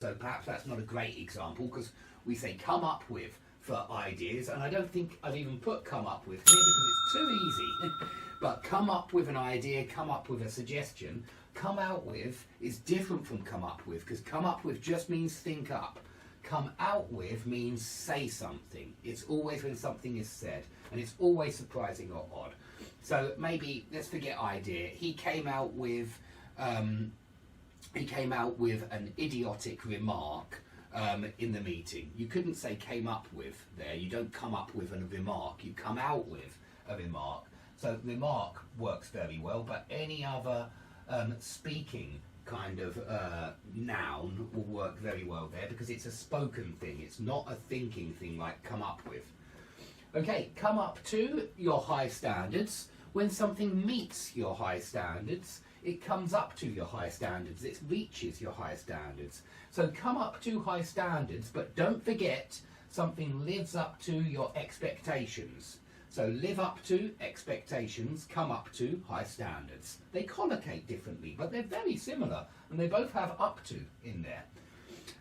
So perhaps that's not a great example because we say come up with for ideas, and I don't think I've even put come up with here because it's too easy. But come up with an idea, come up with a suggestion. Come out with is different from come up with, because come up with just means think up. Come out with means say something. It's always when something is said, and it's always surprising or odd. So maybe let's forget idea. He came out with an idiotic remark in the meeting. You couldn't say came up with there. You don't come up with a remark. You come out with a remark. So remark works very well, but any other speaking kind of noun will work very well there because it's a spoken thing. It's not a thinking thing like come up with. Okay, come up to your high standards. When something meets your high standards, it comes up to your high standards. It reaches your high standards. So come up to high standards, but don't forget something lives up to your expectations. So live up to expectations, come up to high standards. They collocate differently, but they're very similar, and they both have up to in there.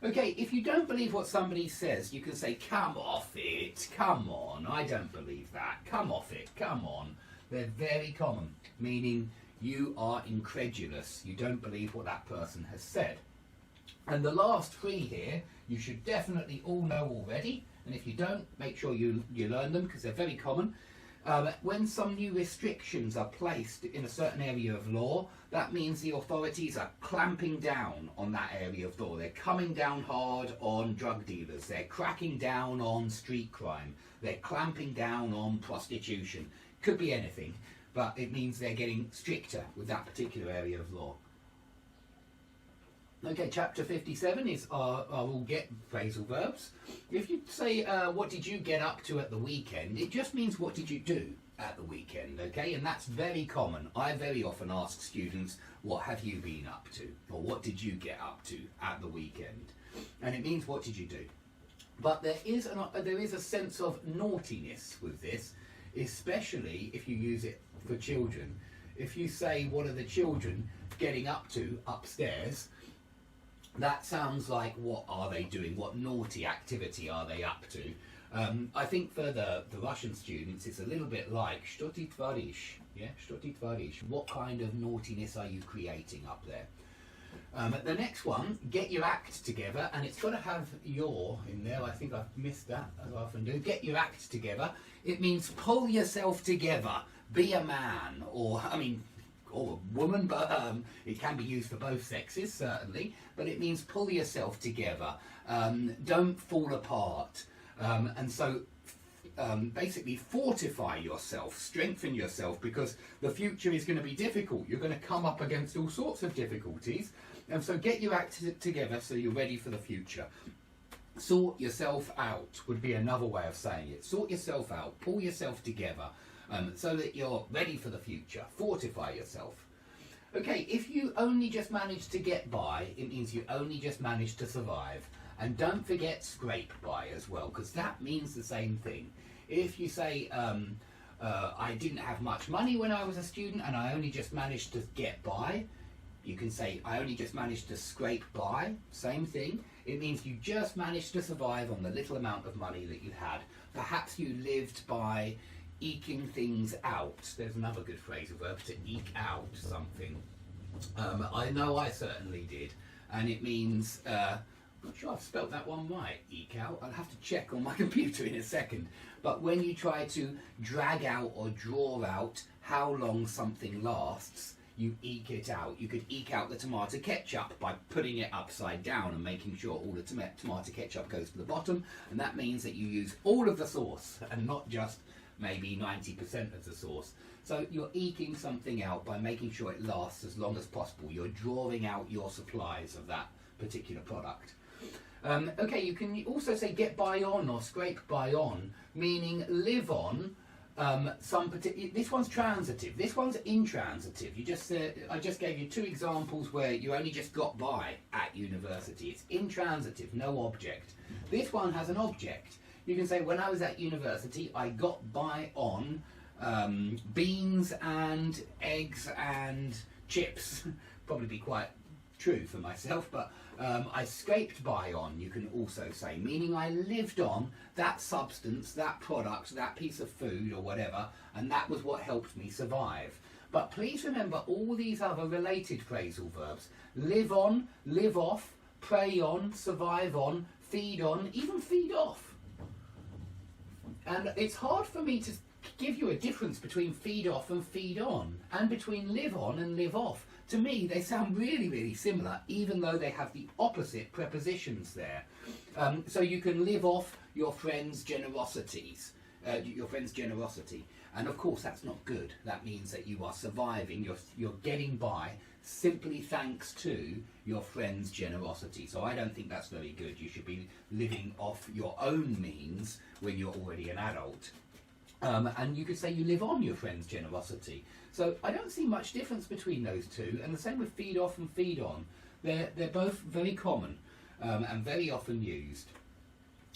Okay, if you don't believe what somebody says, you can say, come off it, come on, I don't believe that, come off it, come on. They're very common, meaning you are incredulous. You don't believe what that person has said. And the last three here, you should definitely all know already. And if you don't, make sure you learn them because they're very common. When some new restrictions are placed in a certain area of law, that means the authorities are clamping down on that area of law. They're coming down hard on drug dealers. They're cracking down on street crime. They're clamping down on prostitution. Could be anything, but it means they're getting stricter with that particular area of law. Okay, chapter 57 is our all get phrasal verbs. If you say, what did you get up to at the weekend, it just means what did you do at the weekend, okay? And that's very common. I very often ask students, what have you been up to? Or what did you get up to at the weekend? And it means what did you do? But there is a sense of naughtiness with this, especially if you use it for children. If you say, what are the children getting up to upstairs? That sounds like, what are they doing? What naughty activity are they up to? I think for the Russian students, it's a little bit like, что ты творишь? Yeah, что ты творишь? What kind of naughtiness are you creating up there? The next one, get your act together, and it's got to have your in there. I think I've missed that, as I often do. Get your act together. It means pull yourself together. Be a man, or a woman, but it can be used for both sexes, certainly. But it means pull yourself together. Don't fall apart. And so basically fortify yourself, strengthen yourself, because the future is going to be difficult. You're going to come up against all sorts of difficulties. And so get your act together so you're ready for the future. Sort yourself out would be another way of saying it. Sort yourself out, pull yourself together. So that you're ready for the future. Fortify yourself. Okay, if you only just manage to get by, it means you only just manage to survive. And don't forget scrape by as well, because that means the same thing. If you say, I didn't have much money when I was a student and I only just managed to get by, you can say, I only just managed to scrape by, same thing. It means you just managed to survive on the little amount of money that you had. Perhaps you lived by eking things out. There's another good phrasal verb, to eke out something. I know I certainly did, and it means, I'm not sure I've spelt that one right, eke out. I'll have to check on my computer in a second. But when you try to drag out or draw out how long something lasts, you eke it out. You could eke out the tomato ketchup by putting it upside down and making sure all the tomato ketchup goes to the bottom, and that means that you use all of the sauce and not just maybe 90% of the sauce. So you're eking something out by making sure it lasts as long as possible. You're drawing out your supplies of that particular product. Okay, you can also say get by on or scrape by on, meaning live on some particular. This one's transitive, this one's intransitive. I just gave you two examples where you only just got by at university. It's intransitive, no object. This one has an object. You can say, when I was at university, I got by on beans and eggs and chips. Probably be quite true for myself, but I scraped by on, you can also say, meaning I lived on that substance, that product, that piece of food or whatever, and that was what helped me survive. But please remember all these other related phrasal verbs: live on, live off, prey on, survive on, feed on, even feed off. And it's hard for me to give you a difference between feed off and feed on, and between live on and live off. To me, they sound really, really similar, even though they have the opposite prepositions there. So you can live off your friend's generosities, your friend's generosity. And of course, that's not good. That means that you are surviving, you're getting by simply thanks to your friend's generosity. So I don't think that's very good. You should be living off your own means when you're already an adult. And you could say you live on your friend's generosity. So I don't see much difference between those two, and the same with feed off and feed on. They're both very common and very often used.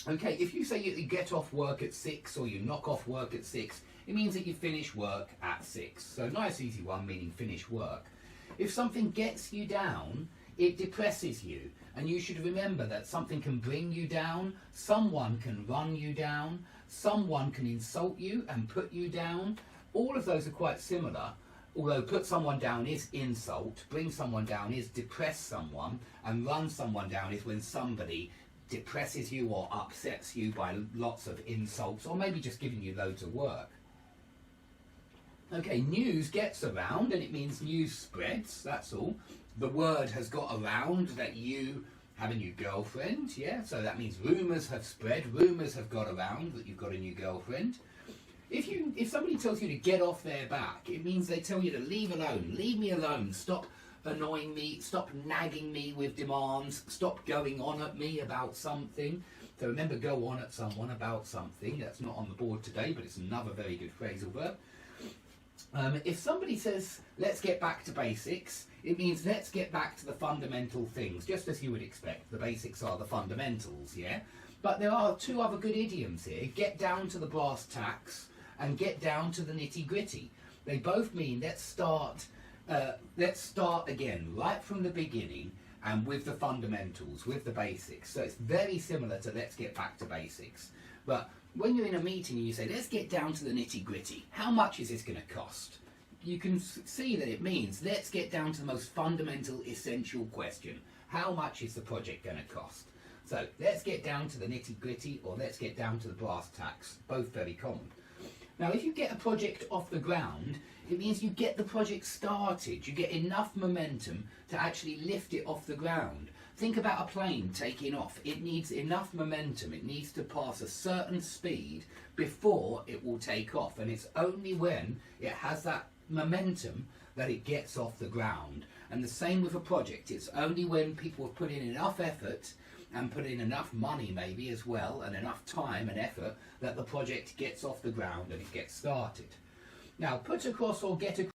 Okay, if you say you get off work at 6 or you knock off work at 6, it means that you finish work at 6. So nice easy one, meaning finish work. If something gets you down, it depresses you. And you should remember that something can bring you down, someone can run you down, someone can insult you and put you down. All of those are quite similar, although put someone down is insult, bring someone down is depress someone, and run someone down is when somebody depresses you or upsets you by lots of insults, or maybe just giving you loads of work. Okay, news gets around, and it means news spreads, that's all. The word has got around that you have a new girlfriend, yeah, so that means rumours have spread, rumours have got around that you've got a new girlfriend. If somebody tells you to get off their back, it means they tell you to leave alone, leave me alone, stop annoying me, stop nagging me with demands, stop going on at me about something. So remember, go on at someone about something. That's not on the board today, but it's another very good phrasal verb. If somebody says, let's get back to basics, it means let's get back to the fundamental things, just as you would expect. The basics are the fundamentals, yeah? But there are two other good idioms here: get down to the brass tacks and get down to the nitty-gritty. They both mean let's start again, right from the beginning, and with the fundamentals, with the basics. So it's very similar to let's get back to basics. But when you're in a meeting and you say, let's get down to the nitty-gritty, how much is this going to cost? You can see that it means let's get down to the most fundamental, essential question. How much is the project going to cost? So let's get down to the nitty-gritty, or let's get down to the brass tacks. Both very common. Now, if you get a project off the ground, it means you get the project started. You get enough momentum to actually lift it off the ground. Think about a plane taking off. It needs enough momentum. It needs to pass a certain speed before it will take off. And it's only when it has that momentum that it gets off the ground. And the same with a project. It's only when people have put in enough effort and put in enough money maybe as well, and enough time and effort, that the project gets off the ground and it gets started. Now, put across or get across